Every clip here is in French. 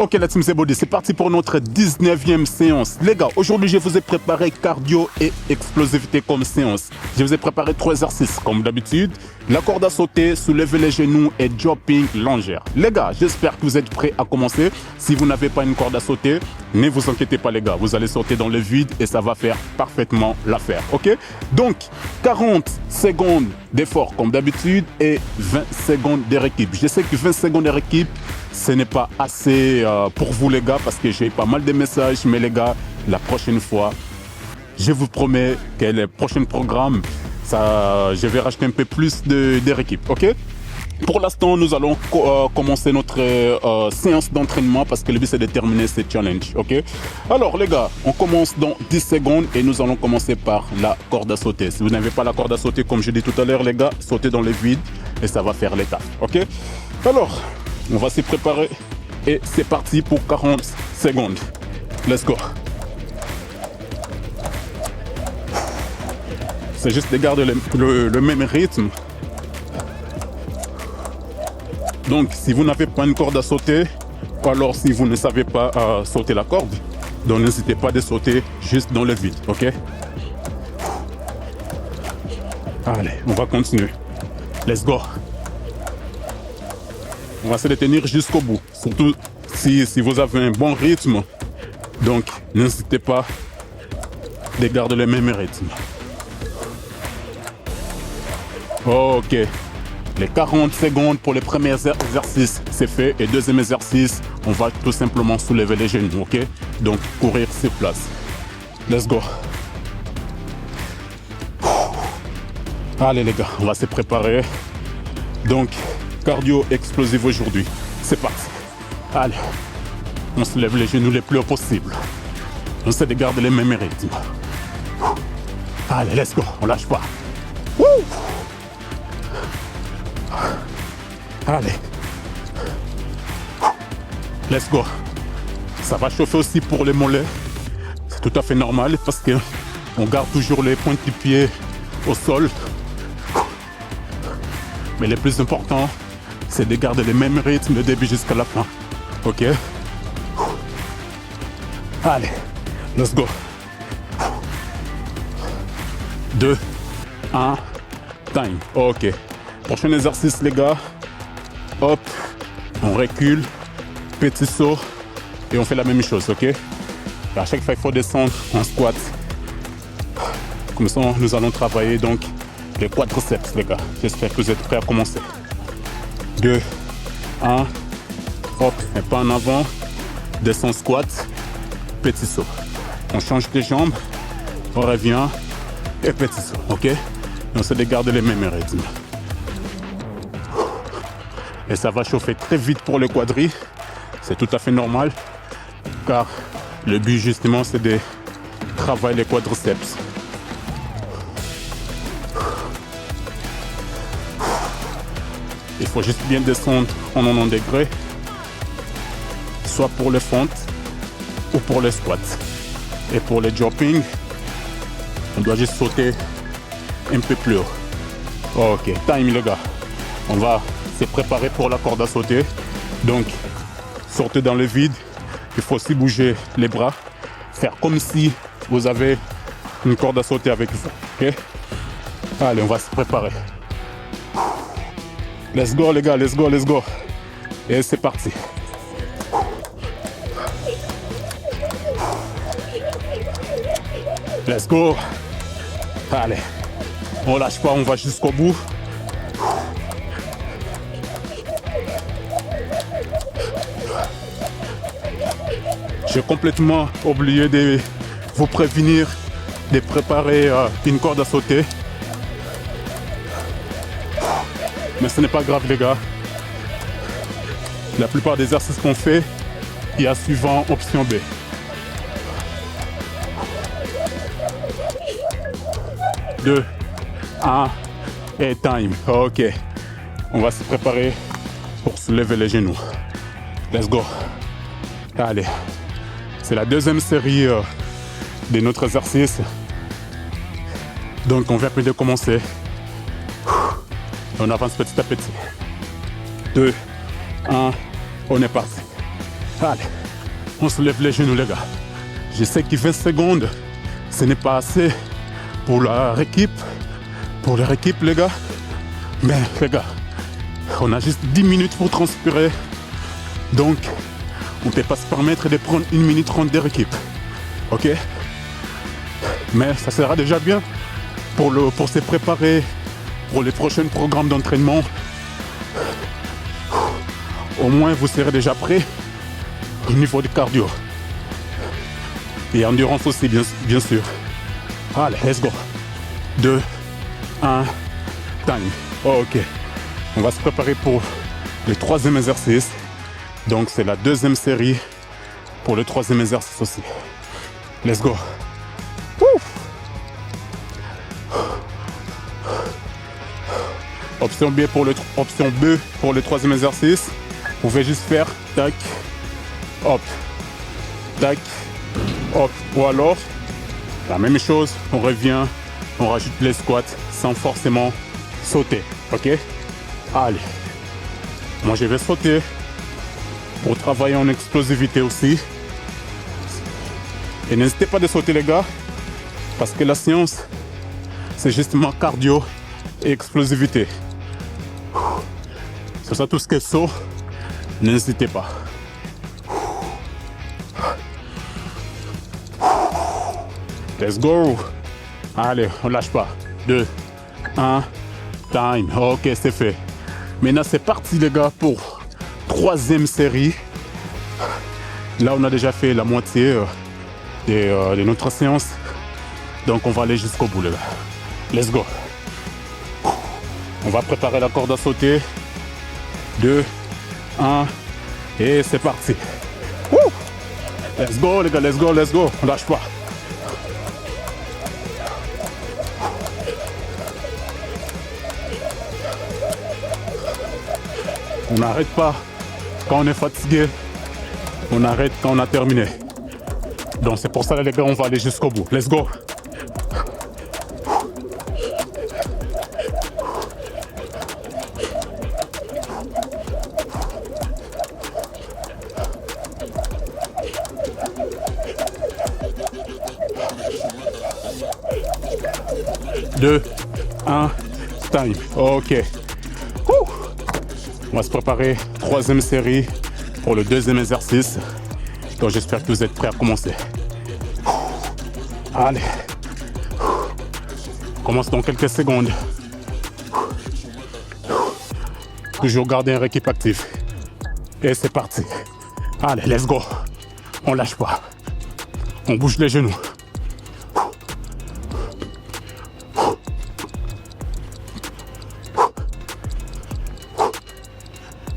Ok la team c'est Body, c'est parti pour notre 19e séance. Les gars, aujourd'hui je vous ai préparé cardio et explosivité comme séance. Je vous ai préparé 3 exercices comme d'habitude. La corde à sauter, soulever les genoux et jumping longère. Les gars, j'espère que vous êtes prêts à commencer. Si vous n'avez pas une corde à sauter, ne vous inquiétez pas les gars. Vous allez sauter dans le vide et ça va faire parfaitement l'affaire. Ok? Donc, 40 secondes d'effort comme d'habitude et 20 secondes de récup. Je sais que 20 secondes de récup, ce n'est pas assez pour vous les gars parce que j'ai pas mal de messages. Mais les gars, la prochaine fois, je vous promets que le prochain programme, je vais racheter un peu plus de récup. Ok? Pour l'instant, nous allons commencer notre séance d'entraînement parce que le but c'est de terminer ce challenge. Ok? Alors les gars, on commence dans 10 secondes et nous allons commencer par la corde à sauter. Si vous n'avez pas la corde à sauter, comme je dis tout à l'heure, les gars, sautez dans le vide et ça va faire l'étape. Ok? Alors, on va se préparer et c'est parti pour 40 secondes. Let's go. C'est juste de garder le même rythme. Donc, si vous n'avez pas une corde à sauter, ou alors si vous ne savez pas sauter la corde, donc n'hésitez pas de sauter juste dans le vide, ok? Allez, on va continuer. Let's go. On va essayer de tenir jusqu'au bout, surtout si vous avez un bon rythme. Donc, n'hésitez pas de garder le même rythme. Ok. Les 40 secondes pour les premiers exercices, c'est fait. Et deuxième exercice, on va tout simplement soulever les genoux, ok? Donc, courir sur place. Let's go. Allez les gars, on va se préparer. Donc, cardio explosif aujourd'hui. C'est parti. Allez, on soulève les genoux le plus haut possible. On essaie de garder les mêmes rythmes. Allez, let's go, on lâche pas. Woo! Allez. Let's go. Ça va chauffer aussi pour les mollets. C'est tout à fait normal parce que on garde toujours les pointes du pied au sol. Mais le plus important, c'est de garder le même rythme du début jusqu'à la fin. Ok? Allez, let's go. 2, 1, time. Ok. Prochain exercice les gars. Hop, on recule, petit saut et on fait la même chose, ok? Et à chaque fois il faut descendre en squat. Comme ça nous allons travailler donc les quadriceps les gars. J'espère que vous êtes prêts à commencer. 2, 1, hop, un pas en avant, descend squat, petit saut. On change de jambes, on revient et petit saut, ok? Et on essaie de garder les mêmes rythmes. Et ça va chauffer très vite pour le quadri. C'est tout à fait normal. Car le but justement c'est de travailler les quadriceps. Il faut juste bien descendre en 90 degrés. Soit pour le fentes ou pour le squat. Et pour le jumping, on doit juste sauter un peu plus haut. Ok, time les gars. On va se préparer pour la corde à sauter. Donc, sortez dans le vide. Il faut aussi bouger les bras. Faire comme si vous avez une corde à sauter avec vous. Ok? Allez, on va se préparer. Let's go les gars, let's go, let's go. Et c'est parti. Let's go. Allez, on lâche pas, on va jusqu'au bout. J'ai complètement oublié de vous prévenir de préparer une corde à sauter. Mais ce n'est pas grave les gars. La plupart des exercices qu'on fait, il y a suivant option B. Deux, 1 et time. Ok. On va se préparer pour soulever les genoux. Let's go. Allez. C'est la deuxième série de notre exercice. Donc on vient de commencer. On avance petit à petit. 2, 1, on est parti. Allez, on soulève les genoux les gars. Je sais que 20 secondes, ce n'est pas assez pour leur équipe les gars. Mais les gars, on a juste 10 minutes pour transpirer. Donc, on ne peut pas se permettre de prendre 1 minute 30 de équipe. Ok? Mais ça sera déjà bien pour se préparer pour les prochains programmes d'entraînement. Au moins, vous serez déjà prêt au niveau du cardio. Et endurance aussi, bien sûr. Allez, let's go. 2, 1, time. Ok. On va se préparer pour le 3e exercice. Donc, c'est la 2e série pour le 3e exercice aussi. Let's go. Woo! Option B pour le 3e exercice. Vous pouvez juste faire tac, hop, tac, hop. Ou alors, la même chose, on revient, on rajoute les squats sans forcément sauter. Ok? Allez. Moi, je vais sauter pour travailler en explosivité aussi. Et n'hésitez pas de sauter les gars, parce que la séance, c'est justement cardio et explosivité. C'est ça tout ce qui est saut, n'hésitez pas. Let's go. Allez, on lâche pas. 2, 1, time. Ok, c'est fait. Maintenant, c'est parti les gars pour 3e série. Là, on a déjà fait la moitié de notre séance. Donc, on va aller jusqu'au bout les gars. Let's go. On va préparer la corde à sauter. 2, 1, et c'est parti. Woo! Let's go les gars, let's go, let's go. On lâche pas. On n'arrête pas quand on est fatigué. On arrête quand on a terminé. Donc c'est pour ça les gars, on va aller jusqu'au bout. Let's go. Deux, un, time. Ok. On va se préparer 3e série pour le 2e exercice. Donc j'espère que vous êtes prêts à commencer. Allez. On commence dans quelques secondes. Toujours garder un équipe actif. Et c'est parti. Allez, let's go. On lâche pas. On bouge les genoux.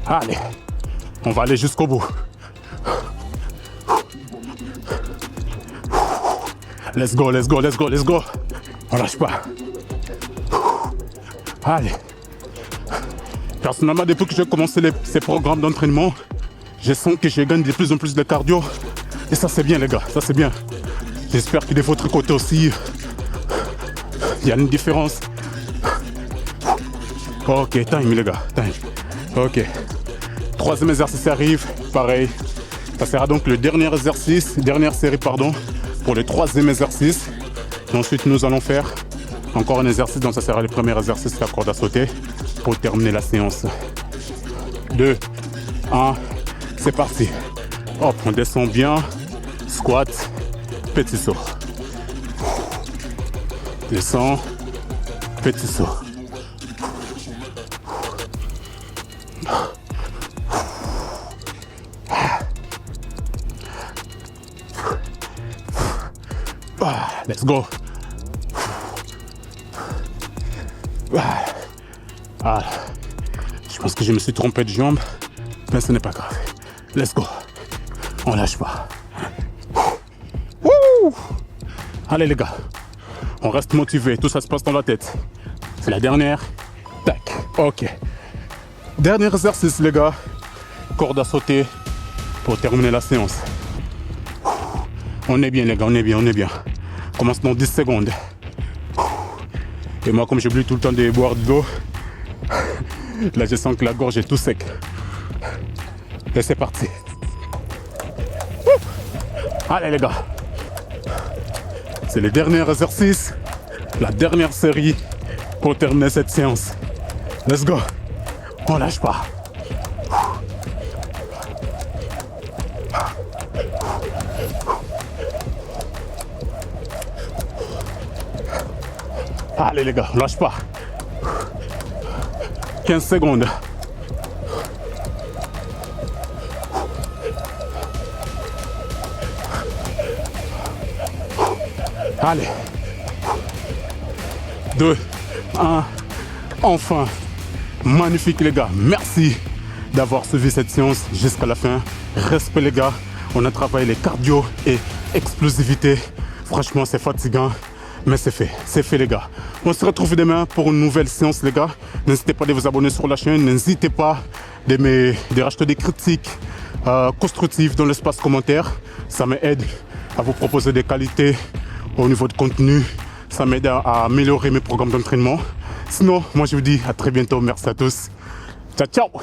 Allez, on va aller jusqu'au bout. Let's go, let's go, let's go, let's go. On lâche pas. Allez. Personnellement, depuis que j'ai commencé ces programmes d'entraînement, je sens que je gagne de plus en plus de cardio. Et ça, c'est bien, les gars, ça, c'est bien. J'espère que de votre côté aussi, il y a une différence. Ok, time, les gars, time. Ok. 3e exercice arrive, pareil. Ça sera donc le dernière série, pour le 3e exercice. Et ensuite, nous allons faire encore un exercice, donc ça sera le premier exercice, la corde à sauter, pour terminer la séance. 2, 1, c'est parti. Hop, on descend bien, squat, petit saut. Descend, petit saut. Let's go. Je pense que je me suis trompé de jambe, mais ce n'est pas grave. Let's go. On lâche pas. Woo! Allez les gars, on reste motivé, tout ça se passe dans la tête. C'est la dernière. Tac. Ok. Dernier exercice les gars. Corde à sauter pour terminer la séance. On est bien les gars, on est bien. On commence dans 10 secondes. Et moi, comme j'oublie tout le temps de boire de l'eau, là je sens que la gorge est tout sec. Et c'est parti. Allez les gars. C'est le dernier exercice, la dernière série pour terminer cette séance. Let's go. On lâche pas. Allez les gars, lâche pas. 15 secondes. Allez. 2, 1. Enfin. Magnifique les gars. Merci d'avoir suivi cette séance jusqu'à la fin. Respect les gars. On a travaillé les cardio et explosivité. Franchement, c'est fatigant. Mais c'est fait les gars. On se retrouve demain pour une nouvelle séance les gars. N'hésitez pas de vous abonner sur la chaîne. N'hésitez pas de rajouter des critiques constructives dans l'espace commentaire. Ça m'aide à vous proposer des qualités au niveau de contenu. Ça m'aide à améliorer mes programmes d'entraînement. Sinon, moi je vous dis à très bientôt. Merci à tous. Ciao, ciao.